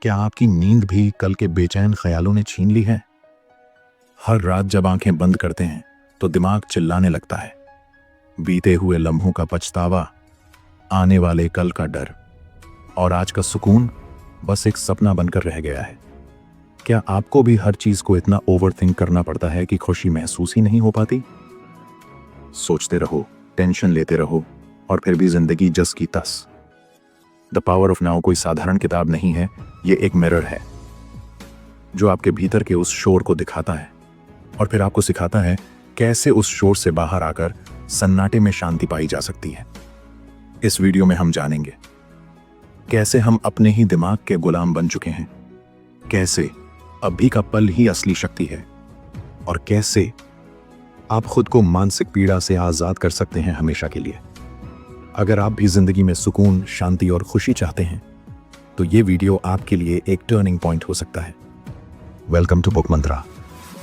क्या आपकी नींद भी कल के बेचैन ख्यालों ने छीन ली है? हर रात जब आंखें बंद करते हैं तो दिमाग चिल्लाने लगता है। बीते हुए लम्हों का पछतावा, आने वाले कल का डर, और आज का सुकून बस एक सपना बनकर रह गया है। क्या आपको भी हर चीज को इतना ओवरथिंक करना पड़ता है कि खुशी महसूस ही नहीं हो पाती? सोचते रहो, टेंशन लेते रहो, और फिर भी जिंदगी जस की तस। द पावर ऑफ नाउ कोई साधारण किताब नहीं है, ये एक मिरर है जो आपके भीतर के उस शोर को दिखाता है और फिर आपको सिखाता है कैसे उस शोर से बाहर आकर सन्नाटे में शांति पाई जा सकती है। इस वीडियो में हम जानेंगे कैसे हम अपने ही दिमाग के गुलाम बन चुके हैं, कैसे अभी का पल ही असली शक्ति है, और कैसे आप खुद को मानसिक पीड़ा से आजाद कर सकते हैं हमेशा के लिए। अगर आप भी जिंदगी में सुकून, शांति और खुशी चाहते हैं तो ये वीडियो आपके लिए एक टर्निंग पॉइंट हो सकता है। वेलकम टू बुक मंत्रा,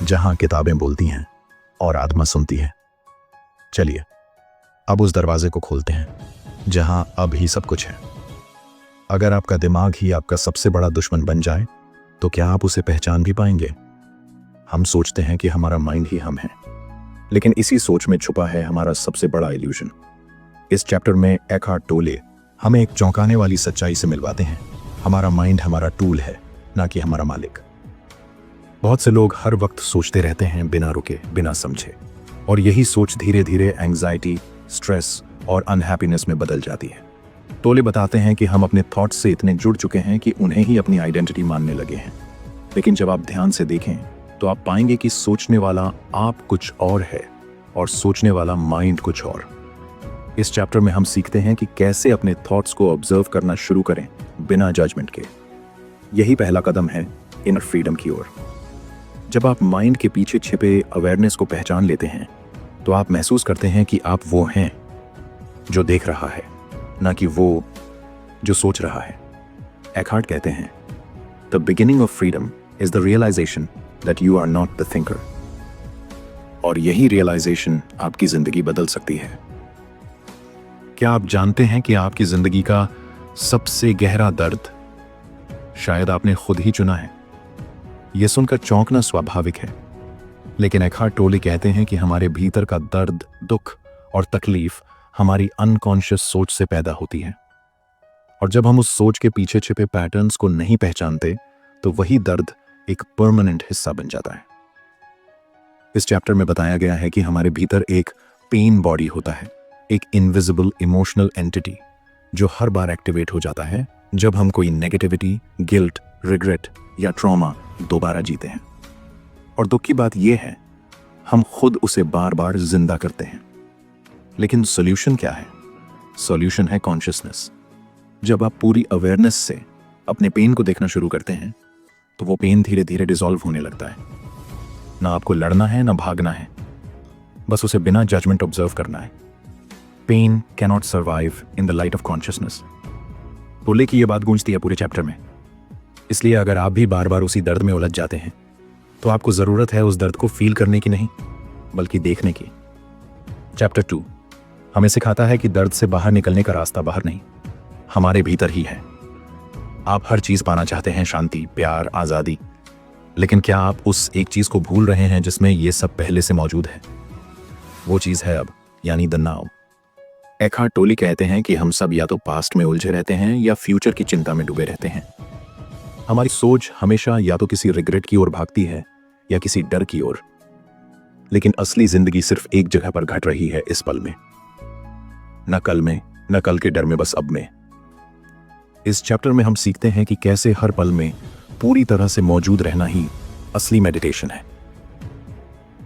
जहां किताबें बोलती हैं और आत्मा सुनती है। चलिए अब उस दरवाजे को खोलते हैं जहां अब ही सब कुछ है। अगर आपका दिमाग ही आपका सबसे बड़ा दुश्मन बन जाए तो क्या आप उसे पहचान भी पाएंगे? हम सोचते हैं कि हमारा माइंड ही हम है, लेकिन इसी सोच में छुपा है हमारा सबसे बड़ा इल्यूजन। इस चैप्टर में एकहार्ट टोले हमें एक चौंकाने वाली सच्चाई से मिलवाते हैं। हमारा माइंड हमारा टूल है, ना कि हमारा मालिक। बहुत से लोग हर वक्त सोचते रहते हैं बिना रुके, बिना समझे, और यही सोच धीरे धीरे एंग्जाइटी, स्ट्रेस और अनहैप्पीनेस में बदल जाती है। टोले बताते हैं कि हम अपने थॉट्स से इतने जुड़ चुके हैं कि उन्हें ही अपनी आइडेंटिटी मानने लगे हैं। लेकिन जब आप ध्यान से देखें तो आप पाएंगे कि सोचने वाला आप कुछ और है और सोचने वाला माइंड कुछ और। इस चैप्टर में हम सीखते हैं कि कैसे अपने थॉट्स को ऑब्जर्व करना शुरू करें बिना जजमेंट के। यही पहला कदम है इनर फ्रीडम की ओर। जब आप माइंड के पीछे छिपे अवेयरनेस को पहचान लेते हैं तो आप महसूस करते हैं कि आप वो हैं जो देख रहा है, ना कि वो जो सोच रहा है। एकहार्ट कहते हैं, the beginning of freedom is the realization that you are not the thinker. और यही रियलाइजेशन आपकी जिंदगी बदल सकती है। क्या आप जानते हैं कि आपकी जिंदगी का सबसे गहरा दर्द शायद आपने खुद ही चुना है? यह सुनकर चौंकना स्वाभाविक है, लेकिन एकहार्ट टोले कहते हैं कि हमारे भीतर का दर्द, दुख और तकलीफ हमारी अनकॉन्शियस सोच से पैदा होती है। और जब हम उस सोच के पीछे छिपे पैटर्न्स को नहीं पहचानते तो वही दर्द एक परमानेंट हिस्सा बन जाता है। इस चैप्टर में बताया गया है कि हमारे भीतर एक पेन बॉडी होता है, एक इनविजिबल इमोशनल एंटिटी जो हर बार एक्टिवेट हो जाता है जब हम कोई नेगेटिविटी, गिल्ट, रिग्रेट या ट्रॉमा दोबारा जीते हैं। और दुख की बात यह है, हम खुद उसे बार बार जिंदा करते हैं। लेकिन सॉल्यूशन क्या है? सॉल्यूशन है कॉन्शियसनेस। जब आप पूरी अवेयरनेस से अपने पेन को देखना शुरू करते हैं तो वो पेन धीरे धीरे डिसॉल्व होने लगता है। ना आपको लड़ना है, ना भागना है, बस उसे बिना जजमेंट ऑब्जर्व करना है। Pain cannot survive in the light of consciousness. Tolle की यह बात गूंजती है पूरे चैप्टर में। इसलिए अगर आप भी बार बार उसी दर्द में उलझ जाते हैं तो आपको जरूरत है उस दर्द को फील करने की नहीं, बल्कि देखने की। चैप्टर 2 हमें सिखाता है कि दर्द से बाहर निकलने का रास्ता बाहर नहीं, हमारे भीतर ही है। आप हर चीज पाना चाहते हैं, शांति, प्यार, आजादी, लेकिन क्या आप उस एक चीज को भूल रहे हैं जिसमें यह सब पहले से मौजूद है? वो चीज है अब, यानी द नाउ। एकहार्ट टोले कहते हैं कि हम सब या तो पास्ट में उलझे रहते हैं या फ्यूचर की चिंता में डूबे रहते हैं। हमारी सोच हमेशा या तो किसी रिग्रेट की ओर भागती है या किसी डर की ओर, लेकिन असली जिंदगी सिर्फ एक जगह पर घट रही है, इस पल में। न कल में, न कल के डर में, बस अब में। इस चैप्टर में हम सीखते हैं कि कैसे हर पल में पूरी तरह से मौजूद रहना ही असली मेडिटेशन है।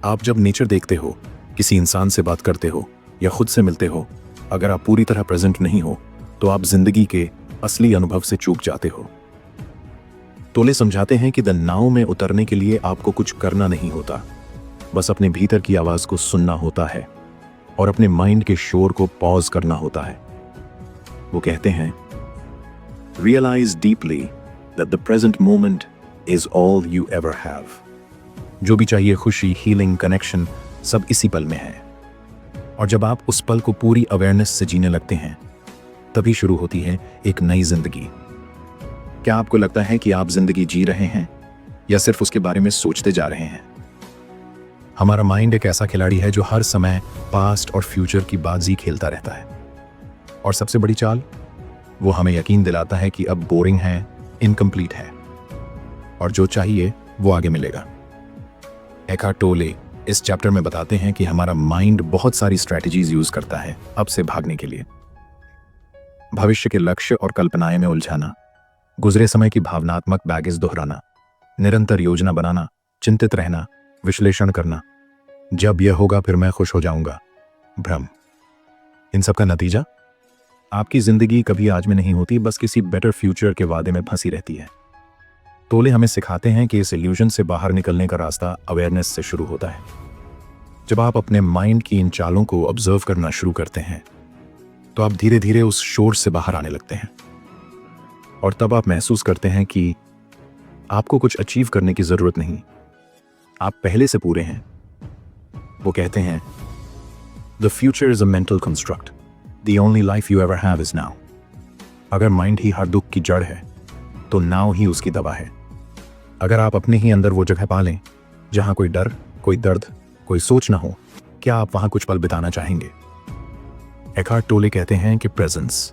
आप जब नेचर देखते हो, किसी इंसान से बात करते हो या खुद से मिलते हो, अगर आप पूरी तरह प्रेजेंट नहीं हो तो आप जिंदगी के असली अनुभव से चूक जाते हो। टोले समझाते हैं कि द नाउ में उतरने के लिए आपको कुछ करना नहीं होता, बस अपने भीतर की आवाज को सुनना होता है और अपने माइंड के शोर को पॉज करना होता है। वो कहते हैं, realize deeply that the present moment is all you ever have. जो भी चाहिए, खुशी, हीलिंग, कनेक्शन, सब इसी पल में है। और जब आप उस पल को पूरी अवेयरनेस से जीने लगते हैं तभी शुरू होती है एक नई जिंदगी। क्या आपको लगता है कि आप जिंदगी जी रहे हैं या सिर्फ उसके बारे में सोचते जा रहे हैं? हमारा माइंड एक ऐसा खिलाड़ी है जो हर समय पास्ट और फ्यूचर की बाजी खेलता रहता है। और सबसे बड़ी चाल, वो हमें यकीन दिलाता है कि अब बोरिंग है, इनकम्प्लीट है, और जो चाहिए वो आगे मिलेगा। एकार्ट टोले इस चैप्टर में बताते हैं कि हमारा माइंड बहुत सारी स्ट्रैटेजीज यूज करता है अब से भागने के लिए। भविष्य के लक्ष्य और कल्पनाएं में उलझाना, गुजरे समय की भावनात्मक बैगेज दोहराना, निरंतर योजना बनाना, चिंतित रहना, विश्लेषण करना, जब यह होगा फिर मैं खुश हो जाऊंगा, भ्रम। इन सब का नतीजा, आपकी जिंदगी कभी आज में नहीं होती, बस किसी बेटर फ्यूचर के वादे में फंसी रहती है। टोले हमें सिखाते हैं कि इस इल्यूजन से बाहर निकलने का रास्ता अवेयरनेस से शुरू होता है। जब आप अपने माइंड की इन चालों को ऑब्जर्व करना शुरू करते हैं तो आप धीरे धीरे उस शोर से बाहर आने लगते हैं, और तब आप महसूस करते हैं कि आपको कुछ अचीव करने की जरूरत नहीं, आप पहले से पूरे हैं। वो कहते हैं, the future is a mental construct, the only life you ever have is now. अगर माइंड ही हर दुख की जड़ है तो नाउ ही उसकी दवा है। अगर आप अपने ही अंदर वो जगह पा लें जहां कोई डर, कोई दर्द, कोई सोच ना हो, क्या आप वहां कुछ पल बिताना चाहेंगे? एकार्ट टोले कहते हैं कि प्रेजेंस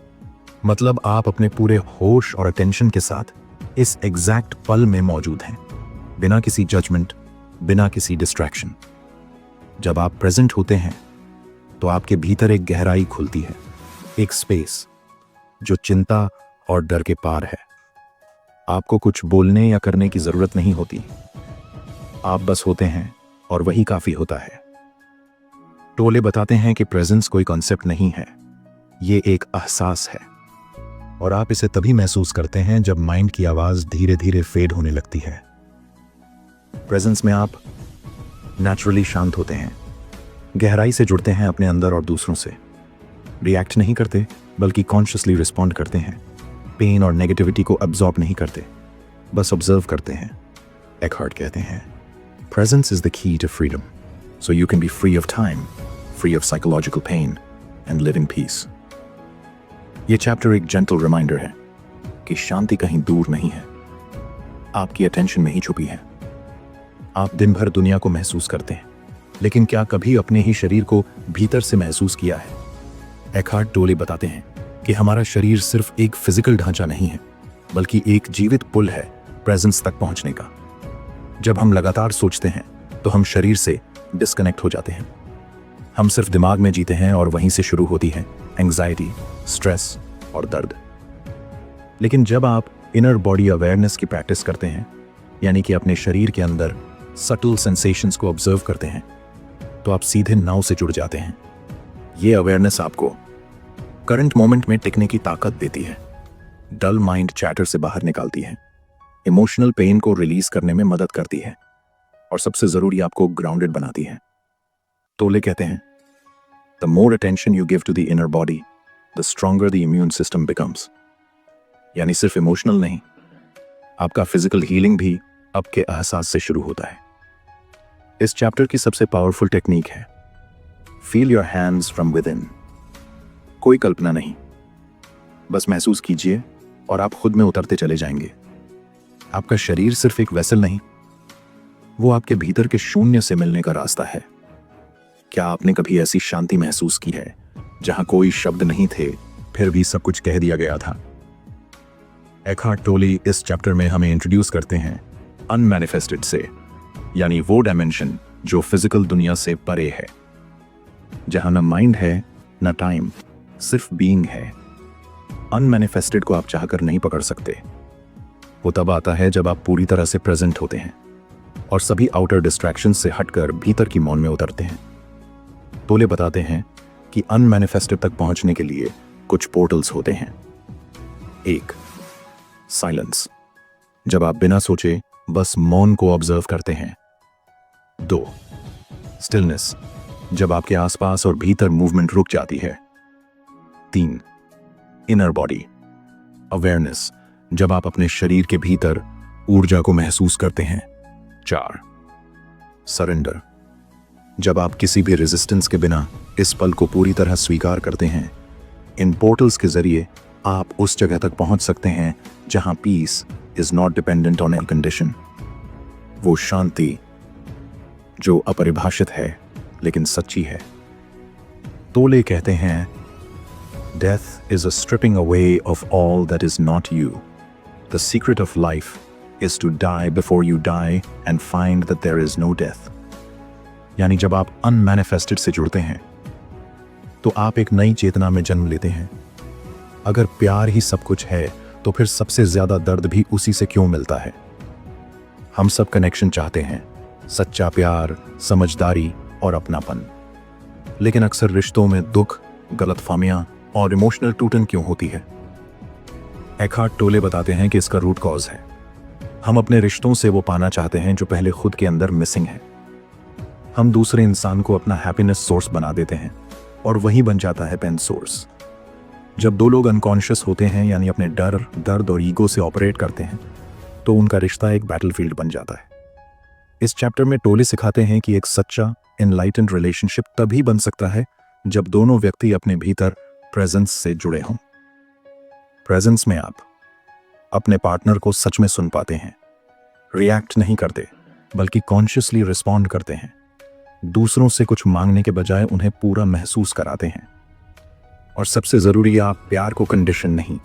मतलब आप अपने पूरे होश और अटेंशन के साथ इस एग्जैक्ट पल में मौजूद हैं, बिना किसी जजमेंट, बिना किसी डिस्ट्रैक्शन। जब आप प्रेजेंट होते हैं तो आपके भीतर एक गहराई खुलती है, एक स्पेस जो चिंता और डर के पार है। आपको कुछ बोलने या करने की जरूरत नहीं होती, आप बस होते हैं और वही काफी होता है। टोले बताते हैं कि प्रेजेंस कोई कॉन्सेप्ट नहीं है, ये एक एहसास है, और आप इसे तभी महसूस करते हैं जब माइंड की आवाज धीरे धीरे फेड होने लगती है। प्रेजेंस में आप नेचुरली शांत होते हैं, गहराई से जुड़ते हैं अपने अंदर और दूसरों से, रिएक्ट नहीं करते बल्कि कॉन्शियसली रिस्पॉन्ड करते हैं, पेन और नेगेटिविटी को अब्सॉर्ब नहीं करते, बस ऑब्जर्व करते हैं। एकार्ट कहते हैं, presence is the key to freedom, so you can be free of time, free of psychological pain and live in peace. ये चैप्टर एक जेंटल रिमाइंडर है कि शांति कहीं दूर नहीं है, आपकी अटेंशन में ही छुपी है। आप दिन भर दुनिया को महसूस करते हैं, लेकिन क्या कभी अपने ही शरीर को भीतर से महसूस किया है? एकार्ट टोले बताते हैं कि हमारा शरीर सिर्फ एक फिजिकल ढांचा नहीं है, बल्कि एक जीवित पुल है प्रेजेंस तक पहुंचने का। जब हम लगातार सोचते हैं तो हम शरीर से डिस्कनेक्ट हो जाते हैं, हम सिर्फ दिमाग में जीते हैं, और वहीं से शुरू होती है एंग्जाइटी, स्ट्रेस और दर्द। लेकिन जब आप इनर बॉडी अवेयरनेस की प्रैक्टिस करते हैं, यानी कि अपने शरीर के अंदर सटल सेंसेशंस को ऑब्जर्व करते हैं, तो आप सीधे नाव से जुड़ जाते हैं। ये अवेयरनेस आपको करंट मोमेंट में टिकने की ताकत देती है, डल माइंड चैटर से बाहर निकालती है, इमोशनल पेन को रिलीज करने में मदद करती है, और सबसे जरूरी आपको ग्राउंडेड बनाती है। टोले कहते हैं, the more attention you give to the inner body, the stronger the immune system becomes. यानी सिर्फ इमोशनल नहीं, आपका फिजिकल हीलिंग भी आपके एहसास से शुरू होता है। इस चैप्टर की सबसे पावरफुल टेक्निक है feel your hands from with in. कोई कल्पना नहीं, बस महसूस कीजिए और आप खुद में उतरते चले जाएंगे। आपका शरीर सिर्फ एक वेसल नहीं, वो आपके भीतर के शून्य से मिलने का रास्ता है। क्या आपने कभी ऐसी शांति महसूस की है जहां कोई शब्द नहीं थे, फिर भी सब कुछ कह दिया गया था? एकार्ट टोले इस चैप्टर में हमें इंट्रोड्यूस करते हैं अनमैनिफेस्टेड से, यानी वो डायमेंशन जो फिजिकल दुनिया से परे है, जहां ना माइंड है ना टाइम, सिर्फ बीइंग है। अनमैनिफेस्टेड को आप चाहकर नहीं पकड़ सकते, वो तब आता है जब आप पूरी तरह से प्रेजेंट होते हैं और सभी आउटर डिस्ट्रैक्शन से हटकर भीतर की मौन में उतरते हैं। टोले बताते हैं कि अनमैनिफेस्टेड तक पहुंचने के लिए कुछ पोर्टल्स होते हैं। 1. साइलेंस, जब आप बिना सोचे बस मौन को ऑब्जर्व करते हैं। 2. स्टिलनेस, जब आपके आसपास और भीतर मूवमेंट रुक जाती है। 3. इनर बॉडी अवेयरनेस, जब आप अपने शरीर के भीतर ऊर्जा को महसूस करते हैं। 4. सरेंडर, जब आप किसी भी रेजिस्टेंस के बिना इस पल को पूरी तरह स्वीकार करते हैं। इन पोर्टल्स के जरिए आप उस जगह तक पहुंच सकते हैं जहां peace is not dependent on any condition. वो शांति जो अपरिभाषित है लेकिन सच्ची है। तोले कहते हैं, death is a stripping away of all that is not you. The secret of life is to die before you die and find that there is no death. यानी जब आप अनमैनिफेस्टेड से जुड़ते हैं तो आप एक नई चेतना में जन्म लेते हैं। अगर प्यार ही सब कुछ है तो फिर सबसे ज्यादा दर्द भी उसी से क्यों मिलता है? हम सब कनेक्शन चाहते हैं, सच्चा प्यार, समझदारी और अपनापन। लेकिन अक्सर रिश्तों में दुख, गलतफहमियां और इमोशनल टूटन क्यों होती है? एखार्ट टोले बताते हैं कि इसका रूट कॉज है, हम अपने रिश्तों से वो पाना चाहते हैं जो पहले खुद के अंदर मिसिंग है। हम दूसरे इंसान को अपना हैप्पीनेस सोर्स बना देते हैं और वही बन जाता है पेन सोर्स। जब दो लोग अनकॉन्शियस होते हैं, यानी अपने डर, दर्द और ईगो से ऑपरेट करते हैं, तो उनका रिश्ता एक बैटलफील्ड बन जाता है। इस चैप्टर में टोले सिखाते हैं कि एक सच्चा एनलाइटेंड रिलेशनशिप तभी बन सकता है जब दोनों व्यक्ति अपने भीतर प्रेजेंस से जुड़े हों। प्रेजेंस में आप अपने पार्टनर को सच में सुन पाते हैं, रिएक्ट नहीं करते बल्कि कॉन्शियसली रिस्पॉन्ड करते हैं, दूसरों से कुछ मांगने के बजाय उन्हें पूरा महसूस कराते हैं, और सबसे जरूरी, आप प्यार को कंडीशन नहीं,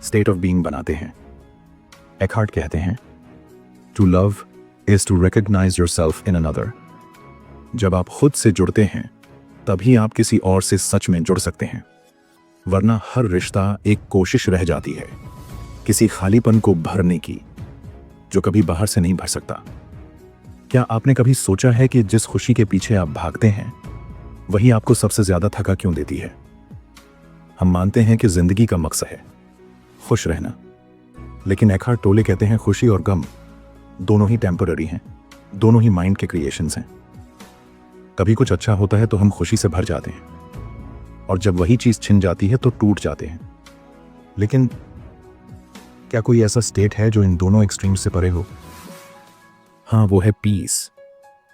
स्टेट ऑफ बीइंग बनाते हैं। एखार्ट कहते हैं, to love is to recognize yourself in another. जब आप खुद से जुड़ते हैं तभी आप किसी और से सच में जुड़ सकते हैं, वरना हर रिश्ता एक कोशिश रह जाती है किसी खालीपन को भरने की जो कभी बाहर से नहीं भर सकता। क्या आपने कभी सोचा है कि जिस खुशी के पीछे आप भागते हैं वही आपको सबसे ज्यादा थका क्यों देती है? हम मानते हैं कि जिंदगी का मकसद है खुश रहना, लेकिन एखार्ट टोले कहते हैं खुशी और गम दोनों ही टेम्पररी हैं, दोनों ही माइंड के क्रिएशंस हैं। कभी कुछ अच्छा होता है तो हम खुशी से भर जाते हैं, और जब वही चीज छिन जाती है तो टूट जाते हैं। लेकिन क्या कोई ऐसा स्टेट है जो इन दोनों एक्सट्रीम से परे हो? हाँ, वो है पीस।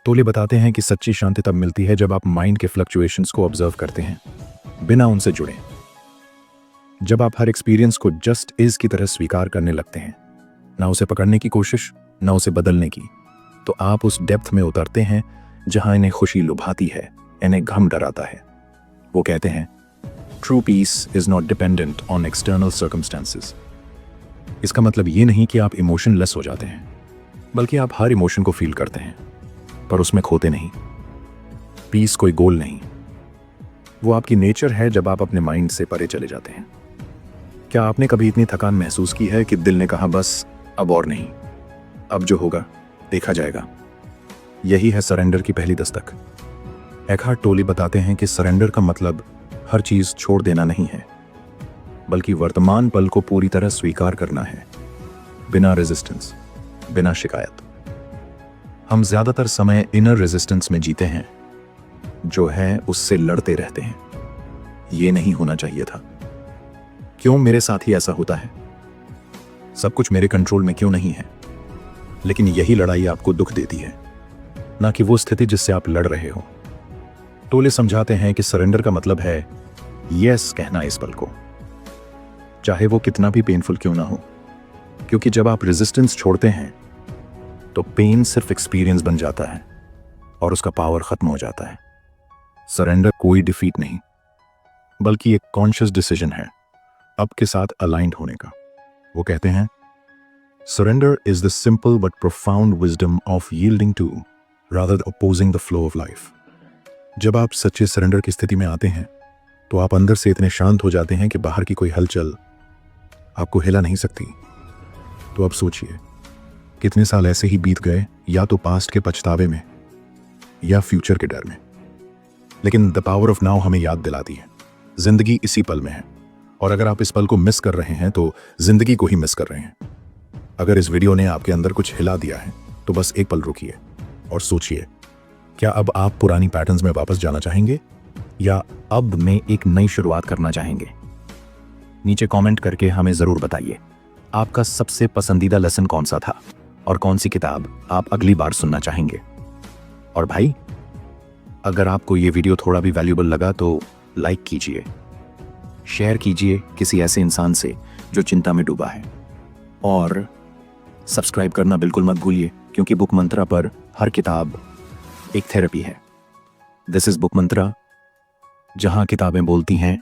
तोले बताते हैं कि सच्ची शांति तब मिलती है जब आप माइंड के फ्लक्चुएशंस को ऑब्जर्व करते हैं बिना उनसे जुड़े। जब आप हर एक्सपीरियंस को जस्ट इज की तरह स्वीकार करने लगते हैं, ना उसे पकड़ने की कोशिश, ना उसे बदलने की, तो आप उस डेप्थ में उतरते हैं जहां इन्हें खुशी लुभाती है, इन्हें गम डराता है। वो कहते हैं, true peace is not dependent on external circumstances. इसका मतलब ये नहीं कि आप इमोशनलेस हो जाते हैं, बल्कि आप हर इमोशन को फील करते हैं पर उसमें खोते नहीं। पीस कोई गोल नहीं, वो आपकी नेचर है जब आप अपने माइंड से परे चले जाते हैं। क्या आपने कभी इतनी थकान महसूस की है कि दिल ने कहा बस अब और नहीं, अब जो होगा देखा जाएगा? यही है सरेंडर की पहली दस्तक। एखार्ट टोले बताते हैं कि सरेंडर का मतलब हर चीज छोड़ देना नहीं है, बल्कि वर्तमान पल को पूरी तरह स्वीकार करना है, बिना रेजिस्टेंस, बिना शिकायत। हम ज्यादातर समय इनर रेजिस्टेंस में जीते हैं, जो है उससे लड़ते रहते हैं। ये नहीं होना चाहिए था। क्यों मेरे साथ ही ऐसा होता है? सब कुछ मेरे कंट्रोल में क्यों नहीं है? लेकिन यही लड़ाई आपको दुख देती है, ना कि वो स्थिति जिससे आप लड़ रहे हो। टोले समझाते हैं कि सरेंडर का मतलब है यस कहना इस पल को, चाहे वो कितना भी पेनफुल क्यों ना हो, क्योंकि जब आप रेजिस्टेंस छोड़ते हैं तो पेन सिर्फ एक्सपीरियंस बन जाता है और उसका पावर खत्म हो जाता है। सरेंडर कोई डिफीट नहीं, बल्कि एक कॉन्शियस डिसीजन है अब के साथ अलाइंड होने का। वो कहते हैं, surrender is the simple but profound wisdom of yielding to rather than opposing the flow of life. जब आप सच्चे सरेंडर की स्थिति में आते हैं तो आप अंदर से इतने शांत हो जाते हैं कि बाहर की कोई हलचल आपको हिला नहीं सकती। तो अब सोचिए, कितने साल ऐसे ही बीत गए, या तो पास्ट के पछतावे में या फ्यूचर के डर में। लेकिन द पावर ऑफ नाउ हमें याद दिलाती है जिंदगी इसी पल में है, और अगर आप इस पल को मिस कर रहे हैं तो जिंदगी को ही मिस कर रहे हैं। अगर इस वीडियो ने आपके अंदर कुछ हिला दिया है तो बस एक पल रुकिए और सोचिए, क्या अब आप पुरानी पैटर्न्स में वापस जाना चाहेंगे या अब में एक नई शुरुआत करना चाहेंगे? नीचे कमेंट करके हमें जरूर बताइए आपका सबसे पसंदीदा लेसन कौन सा था और कौन सी किताब आप अगली बार सुनना चाहेंगे। और भाई, अगर आपको ये वीडियो थोड़ा भी वैल्यूएबल लगा तो लाइक कीजिए, शेयर कीजिए किसी ऐसे इंसान से जो चिंता में डूबा है, और सब्सक्राइब करना बिल्कुल मत भूलिए, क्योंकि बुक मंत्रा पर हर किताब एक थेरेपी है। दिस इज बुक मंत्रा, जहां किताबें बोलती हैं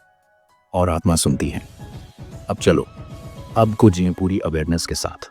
और आत्मा सुनती है। अब चलो, अब को जिए पूरी अवेयरनेस के साथ।